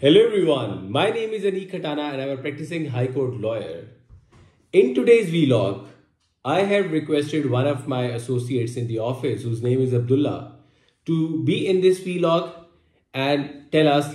Hello everyone, my name is Khatana and I'm a practicing High Court lawyer. In today's vlog, I have requested one of my associates in the office, whose name is Abdullah, to be in this vlog and tell us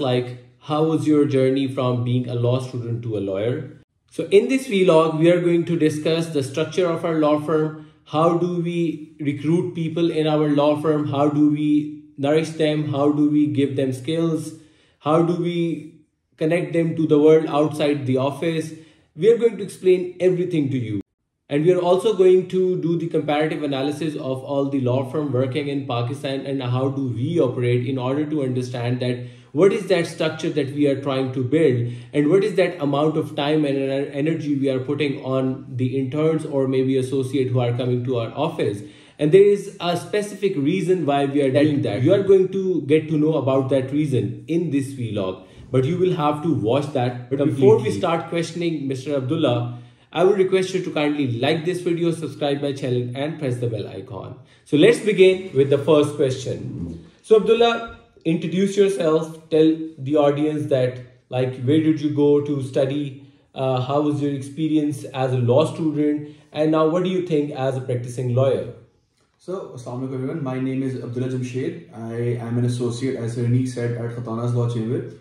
how was your journey from being a law student to a lawyer. So in this vlog, we are going to discuss the structure of our law firm, how do we recruit people in our law firm, how do we nourish them, how do we give them skills, how do we connect them to the world outside the office. We are going to explain everything to you. And we are also going to do the comparative analysis of all the law firm working in Pakistan and how do we operate in order to understand that what is that structure that we are trying to build and what is that amount of time and energy we are putting on the interns or maybe associate who are coming to our office. And there is a specific reason why we are doing that. You are going to get to know about that reason in this vlog, but you will have to watch that. But before we start questioning Mr. Abdullah, I would request you to kindly like this video, subscribe my channel and press the bell icon. So let's begin with the first question. So Abdullah, introduce yourself, tell the audience that where did you go to study, how was your experience as a law student, and now what do you think as a practicing lawyer? So, Assalamualaikum everyone. My name is Abdullah Jamshed. I am an associate, as Ranique said, at Khatana's Law Chamber.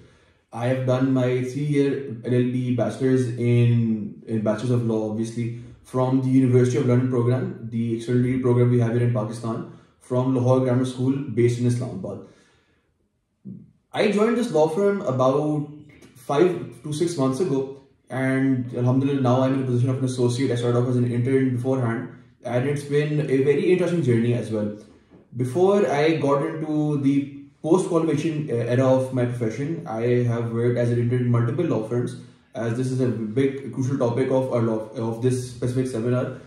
I have done my 3-year LLB bachelor's in Bachelor's of Law, obviously, from the University of London program, the external degree program we have here in Pakistan, from Lahore Grammar School based in Islamabad. I joined this law firm about 5 to 6 months ago, and Alhamdulillah, now I'm in a position of an associate. I started off as an intern beforehand. And it's been a very interesting journey as well. Before I got into the post-qualification era of my profession, I have worked as an intern in multiple law firms, as this is a big crucial topic of this specific seminar.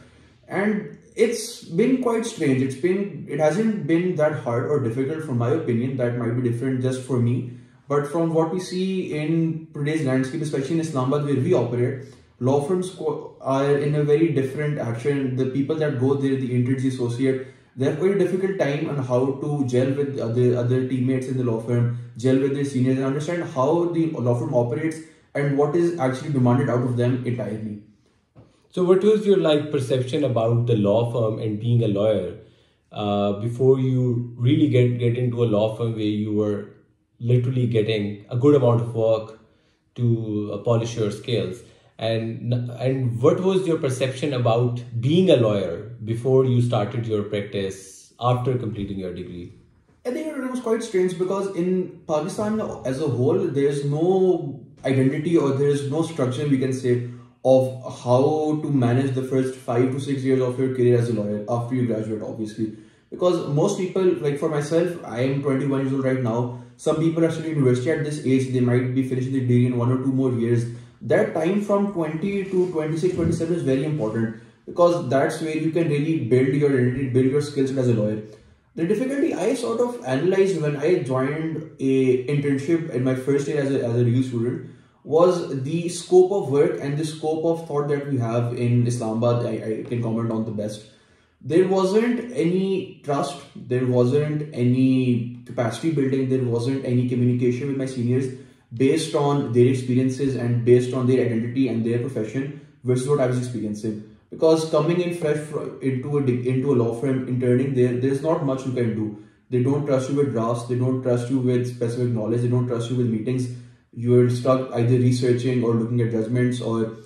And it's been quite strange. It hasn't been that hard or difficult from my opinion. That might be different just for me. But from what we see in today's landscape, especially in Islamabad where we operate, law firms are in a very different action. The people that go there, the interns, the associate, they have quite a difficult time on how to gel with other teammates in the law firm, gel with their seniors, and understand how the law firm operates and what is actually demanded out of them entirely. So what was your perception about the law firm and being a lawyer before you really get into a law firm where you were literally getting a good amount of work to polish your skills? And what was your perception about being a lawyer before you started your practice after completing your degree? I think it was quite strange because in Pakistan as a whole, there's no identity or there's no structure, we can say, of how to manage the first 5 to 6 years of your career as a lawyer after you graduate, obviously. Because most people, for myself, I am 21 years old right now. Some people are still in university at this age. They might be finishing the degree in 1 or 2 more years. That time from 20 to 26, 27 is very important because that's where you can really build your identity, build your skills as a lawyer. The difficulty I sort of analyzed when I joined a internship in my first year as a legal student was the scope of work and the scope of thought that we have in Islamabad. I can comment on the best. There wasn't any trust, there wasn't any capacity building, there wasn't any communication with my seniors based on their experiences and based on their identity and their profession versus what I was experiencing. Because coming in fresh into a law firm, interning there's not much you can do. They don't trust you with drafts, they don't trust you with specific knowledge, they don't trust you with meetings. You're stuck either researching or looking at judgments or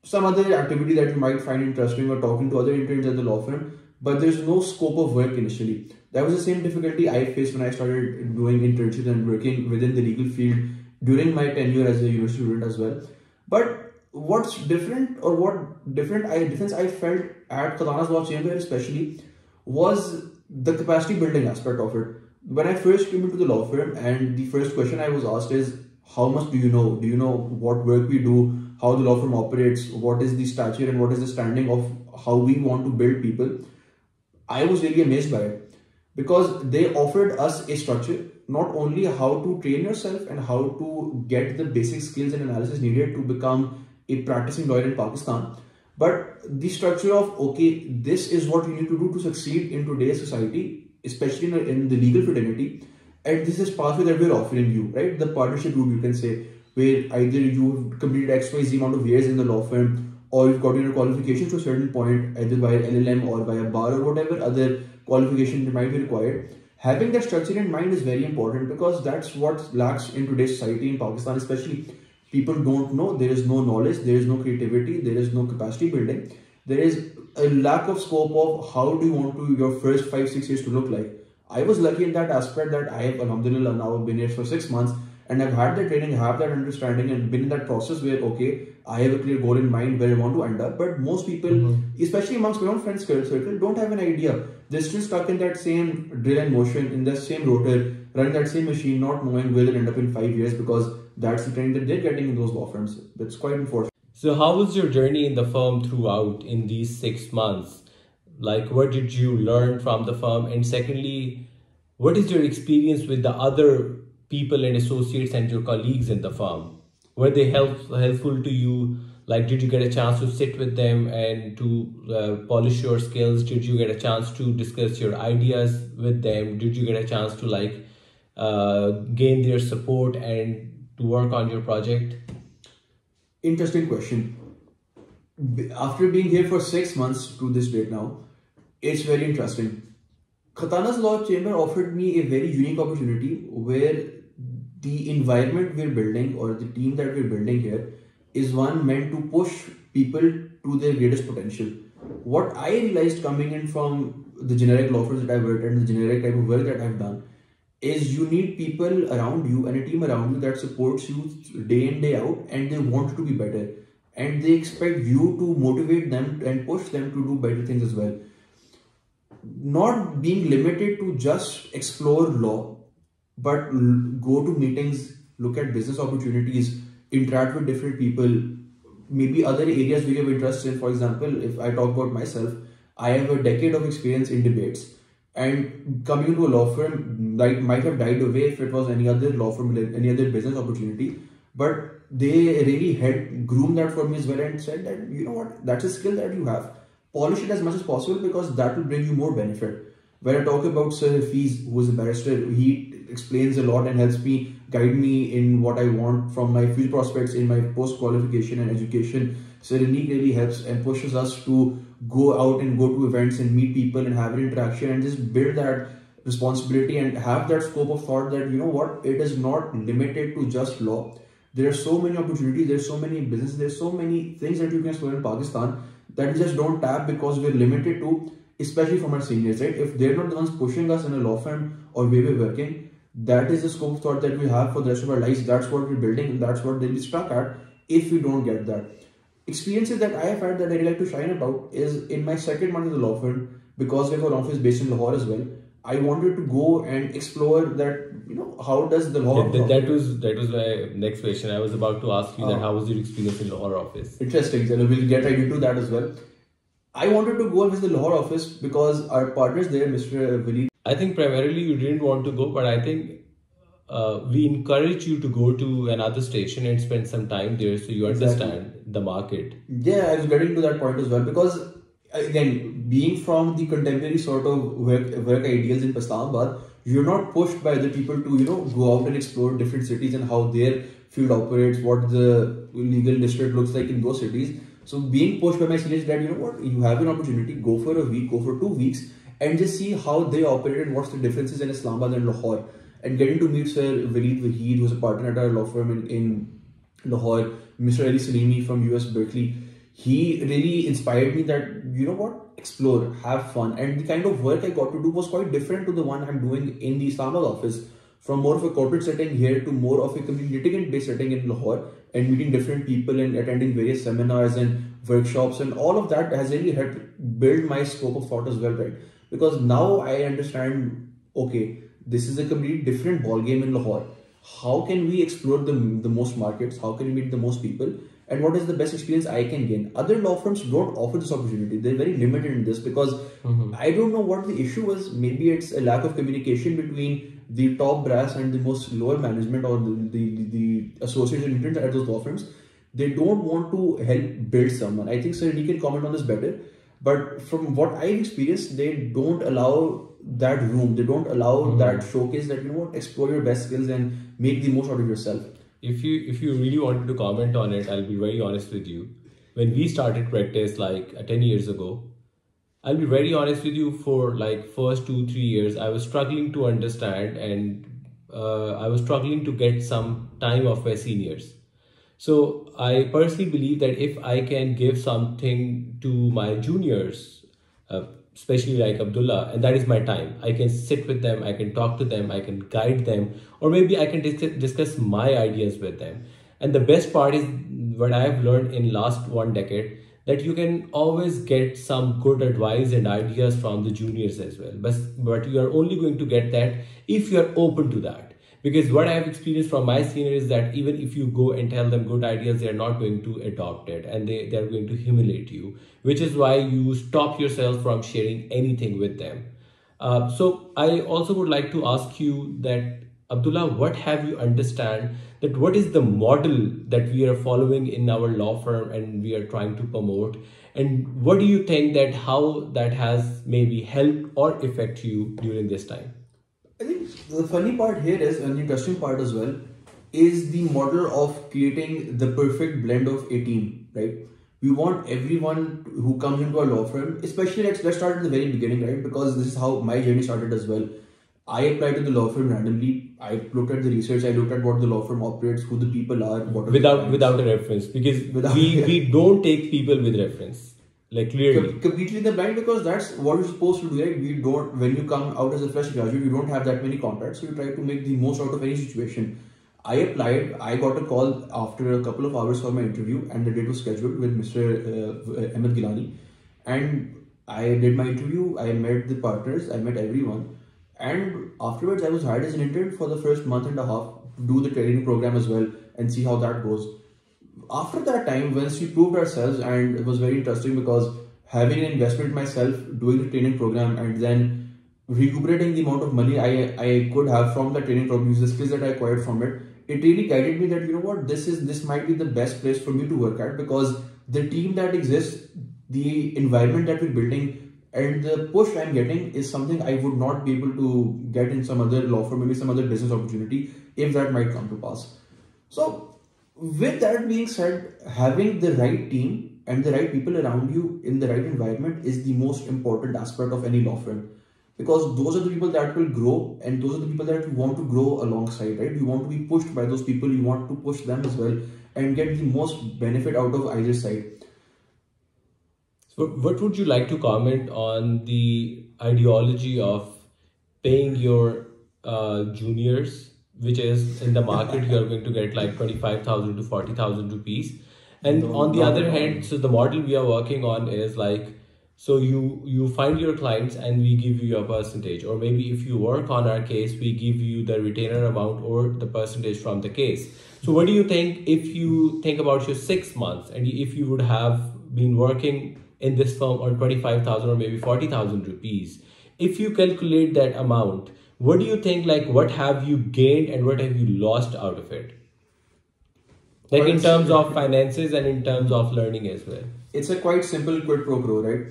some other activity that you might find interesting or talking to other interns at the law firm, but there's no scope of work initially. That was the same difficulty I faced when I started doing internships and working within the legal field during my tenure as a university student as well. But what's different or what difference I felt at Khatana's Law Chamber especially was the capacity building aspect of it. When I first came into the law firm and the first question I was asked is, how much do you know? Do you know what work we do, how the law firm operates, what is the stature and what is the standing of how we want to build people? I was really amazed by it because they offered us a structure, not only how to train yourself and how to get the basic skills and analysis needed to become a practicing lawyer in Pakistan, but the structure of, okay, this is what you need to do to succeed in today's society, especially in the legal fraternity. And this is pathway that we're offering you, right? The partnership route, you can say. where either you've completed XYZ amount of years in the law firm, or you've got your qualifications to a certain point, either by LLM or by a bar or whatever other qualification that might be required. Having that structure in mind is very important, because that's what lacks in today's society in Pakistan, especially. People don't know, there is no knowledge, there is no creativity, there is no capacity building. There is a lack of scope of how do you want to your first 5-6 years to look like. I was lucky in that aspect that I have, alhamdulillah, now been here for 6 months, and I've had that training, have that understanding, and been in that process where, okay, I have a clear goal in mind where I want to end up. But most people, especially amongst my own friends circle, don't have an idea. They're still stuck in that same drill and motion, in the same rotor, running that same machine, not knowing where they'll end up in 5 years, because that's the training that they're getting in those law firms. That's quite unfortunate. So how was your journey in the firm throughout in these 6 months? Like, what did you learn from the firm? And secondly, what is your experience with the other people and associates and your colleagues in the firm? Were they helpful to you? Like, did you get a chance to sit with them and to polish your skills? Did you get a chance to discuss your ideas with them? Did you get a chance to gain their support and to work on your project? Interesting question. After being here for 6 months to this date now, it's very interesting. Khatana's Law Chamber offered me a very unique opportunity where the environment we're building, or the team that we're building here, is one meant to push people to their greatest potential. What I realized coming in from the generic law firms that I've worked and the generic type of work that I've done, is you need people around you and a team around you that supports you day in, day out, and they want to be better. And they expect you to motivate them and push them to do better things as well. Not being limited to just explore law, but go to meetings, look at business opportunities, interact with different people, maybe other areas we have interest in. For example, if I talk about myself, I have a decade of experience in debates. And coming to a law firm might have died away if it was any other law firm, any other business opportunity. But they really had groomed that for me as well, and said that, you know what, that's a skill that you have. Polish it as much as possible, because that will bring you more benefit. When I talk about Sir Hafiz, who is a barrister, he explains a lot and helps me, guide me in what I want from my future prospects in my post-qualification and education. Sir Ranik really helps and pushes us to go out and go to events and meet people and have an interaction and just build that responsibility and have that scope of thought that, you know what, it is not limited to just law. There are so many opportunities, there's so many businesses, there's so many things that you can explore in Pakistan that we just don't tap because we're limited to, especially from our seniors, right? If they're not the ones pushing us in a law firm or where we're working, that is the scope of thought that we have for the rest of our lives. That's what we're building, and that's what they'll be stuck at if we don't get that. Experiences that I have had that I really like to shine about is in my second month in the law firm, because we have an office based in Lahore as well. I wanted to go and explore that, you know, how does the law... That was my next question. I was about to ask you that how was your experience in Lahore office? Interesting. So we'll get right into that as well. I wanted to go and visit the Lahore office because our partners there, Mr. Waleed... I think primarily you didn't want to go, but I think we encourage you to go to another station and spend some time there so you understand the market. Yeah, I was getting to that point as well, because again, being from the contemporary sort of work ideals in Islamabad, you're not pushed by other people to, you know, go out and explore different cities and how their field operates, what the legal district looks like in those cities. So being pushed by my seniors that, you know what, you have an opportunity, go for a week, go for 2 weeks, and just see how they operate and what's the differences in Islamabad and Lahore. And getting to meet Sir Waleed Waheed, who's a partner at our law firm in Lahore, Mr. Ali Salimi from US Berkeley, he really inspired me that, you know what, explore, have fun. And the kind of work I got to do was quite different to the one I'm doing in the Islamabad office. From more of a corporate setting here to more of a litigant-based setting in Lahore, and meeting different people and attending various seminars and workshops, and all of that has really helped build my scope of thought as well, right? Because now I understand, okay, this is a completely different ball game in Lahore. How can we explore the most markets? How can we meet the most people? And what is the best experience I can gain? Other law firms don't offer this opportunity. They're very limited in this because I don't know what the issue is. Maybe it's a lack of communication between the top brass and the most lower management, or the associates and interns at those law firms. They don't want to help build someone. I think Sir, he can comment on this better. But from what I've experienced, they don't allow that room. They don't allow that showcase that, you know what, explore your best skills and make the most out of yourself. if you really wanted to comment on it, I'll be very honest with you. When we started practice like 10 years ago, I'll be very honest with you, for like first 2 3 years, I was struggling to understand, and I was struggling to get some time of my seniors. So I personally believe that if I can give something to my juniors, uh, especially like Abdullah, and that is my time, I can sit with them, I can talk to them, I can guide them, or maybe I can discuss my ideas with them. And the best part is what I have learned in last 1 decade, that you can always get some good advice and ideas from the juniors as well. But you are only going to get that if you are open to that. Because what I have experienced from my seniors is that even if you go and tell them good ideas, they are not going to adopt it, and they are going to humiliate you, which is why you stop yourself from sharing anything with them. So I also would like to ask you that, Abdullah, what have you understand that what is the model that we are following in our law firm and we are trying to promote, and what do you think that how that has maybe helped or affect you during this time? I think the funny part here is, and the interesting part as well, is the model of creating the perfect blend of a team, right? We want everyone who comes into our law firm, especially let's start at the very beginning, right? Because this is how my journey started as well. I applied to the law firm randomly. I looked at the research. I looked at what the law firm operates, who the people are, what are Without a reference, because we don't take people with reference, like clearly. Completely in the blind, because that's what you're supposed to do, right? We don't, when you come out as a fresh graduate, you don't have that many contacts, so you try to make the most out of any situation. I applied. I got a call after a couple of hours for my interview, and the date was scheduled with Mr. Ahmed Gilani, and I did my interview. I met the partners. I met everyone. And afterwards, I was hired as an intern for the first month and a half to do the training program as well and see how that goes. After that time, once we proved ourselves, and it was very interesting because having an investment myself, doing the training program, and then recuperating the amount of money I could have from the training program, use the skills that I acquired from it, it really guided me that, you know what, this might be the best place for me to work at, because the team that exists, the environment that we're building, and the push I'm getting is something I would not be able to get in some other law firm, maybe some other business opportunity, if that might come to pass. So with that being said, having the right team and the right people around you in the right environment is the most important aspect of any law firm, because those are the people that will grow, and those are the people that you want to grow alongside, right? You want to be pushed by those people, you want to push them as well and get the most benefit out of either side. So what would you like to comment on the ideology of paying your juniors, which is in the market you are going to get like 25,000 to 40,000 rupees, and No, on the not other at all. hand, so the model we are working on is like, so you find your clients and we give you a percentage, or maybe if you work on our case, we give you the retainer amount or the percentage from the case. So what do you think if you think about your 6 months, and if you would have been working in this firm on 25,000 or maybe 40,000 rupees, if you calculate that amount, what do you think, like what have you gained and what have you lost out of it? Like in terms of finances and in terms of learning as well. It's a quite simple quid pro quo, right?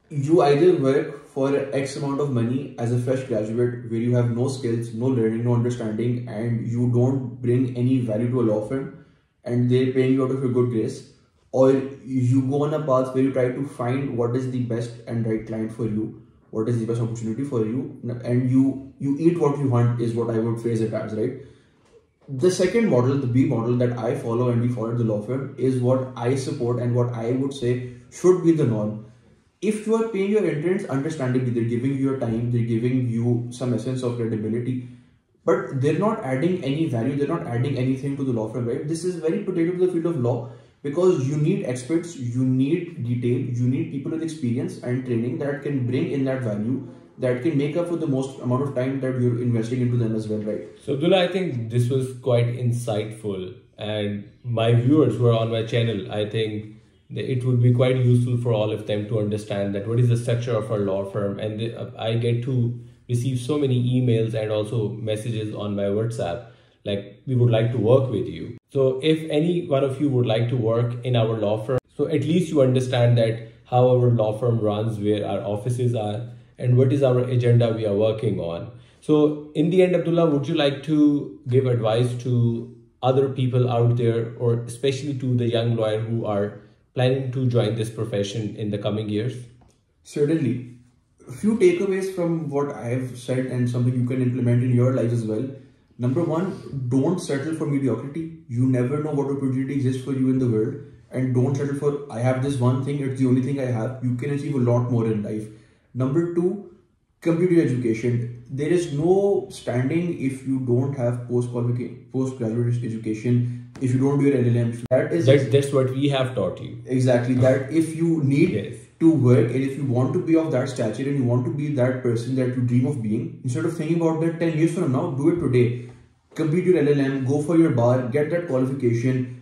You either work for X amount of money as a fresh graduate where you have no skills, no learning, no understanding, and you don't bring any value to a law firm, and they're paying you out of your good grace, or you go on a path where you try to find what is the best and right client for you, what is the best opportunity for you, and you eat what you want, is what I would phrase it as, right? The second model, the B model that I follow and we follow at the law firm, is what I support and what I would say should be the norm. If you are paying your interns, understandably, they're giving you your time, they're giving you some essence of credibility, but they're not adding any value, they're not adding anything to the law firm, right? This is very pertaining to the field of law, because you need experts, you need detail, you need people with experience and training that can bring in that value, that can make up for the most amount of time that you're investing into them as well, right? So Abdullah, I think this was quite insightful, and my viewers who are on my channel, I think it would be quite useful for all of them to understand that what is the structure of our law firm. And I get to receive so many emails and also messages on my WhatsApp, like we would like to work with you. So if any one of you would like to work in our law firm, so at least you understand that how our law firm runs, where our offices are, and what is our agenda we are working on. So in the end, Abdullah, would you like to give advice to other people out there, or especially to the young lawyer who are planning to join this profession in the coming years? Certainly. A few takeaways from what I have said and something you can implement in your life as well. Number one, don't settle for mediocrity. You never know what opportunity exists for you in the world. And don't settle for, I have this one thing, it's the only thing I have. You can achieve a lot more in life. Number two, complete your education. There is no standing if you don't have postgraduate education, if you don't do your LLM. That's what we have taught you. Exactly. That if you need Yes. to work, and if you want to be of that stature and you want to be that person that you dream of being, instead of thinking about that 10 years from now, do it today. Complete your LLM, go for your bar, get that qualification,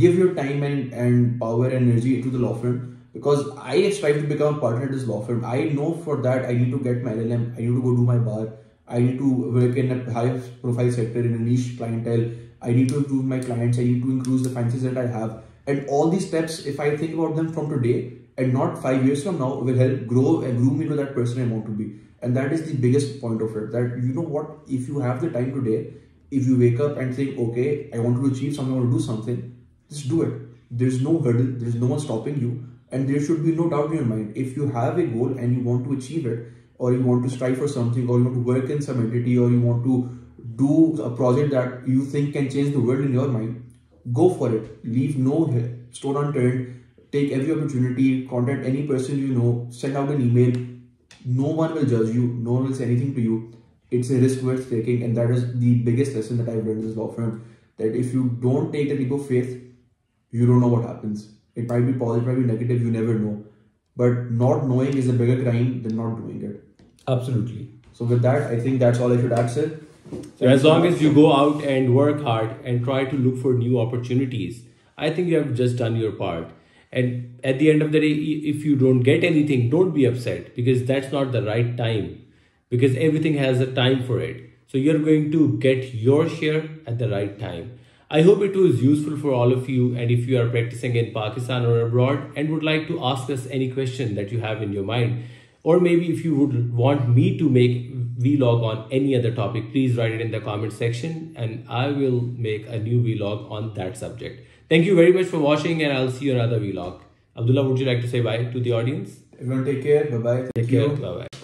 give your time and power and energy into the law firm. Because I strive to become a partner at this law firm. I know for that I need to get my LLM, I need to go do my bar, I need to work in a high profile sector in a niche clientele, I need to improve my clients, I need to increase the finances that I have. And all these steps, if I think about them from today and not 5 years from now, will help grow and groom into that person I want to be. And that is the biggest point of it. That, you know what, if you have the time today, if you wake up and think, okay, I want to achieve something, I want to do something, just do it. There's no hurdle, there's no one stopping you. And there should be no doubt in your mind. If you have a goal and you want to achieve it, or you want to strive for something, or you want to work in some entity, or you want to do a project that you think can change the world in your mind, go for it. Leave no stone unturned. Take every opportunity. Contact any person you know. Send out an email. No one will judge you. No one will say anything to you. It's a risk worth taking, and that is the biggest lesson that I've learned in this law firm. That if you don't take the leap of faith, you don't know what happens. It might be positive, it might be negative, you never know. But not knowing is a bigger crime than not doing it. Absolutely. So with that, I think that's all I should add, sir. So as long as you go out and work hard and try to look for new opportunities, I think you have just done your part. And at the end of the day, if you don't get anything, don't be upset, because that's not the right time. Because everything has a time for it. So you're going to get your share at the right time. I hope it was useful for all of you, and if you are practicing in Pakistan or abroad and would like to ask us any question that you have in your mind, or maybe if you would want me to make vlog on any other topic, please write it in the comment section and I will make a new vlog on that subject. Thank you very much for watching, and I'll see you in another vlog. Abdullah, would you like to say bye to the audience? Everyone take care. Bye-bye. Take care. Bye-bye.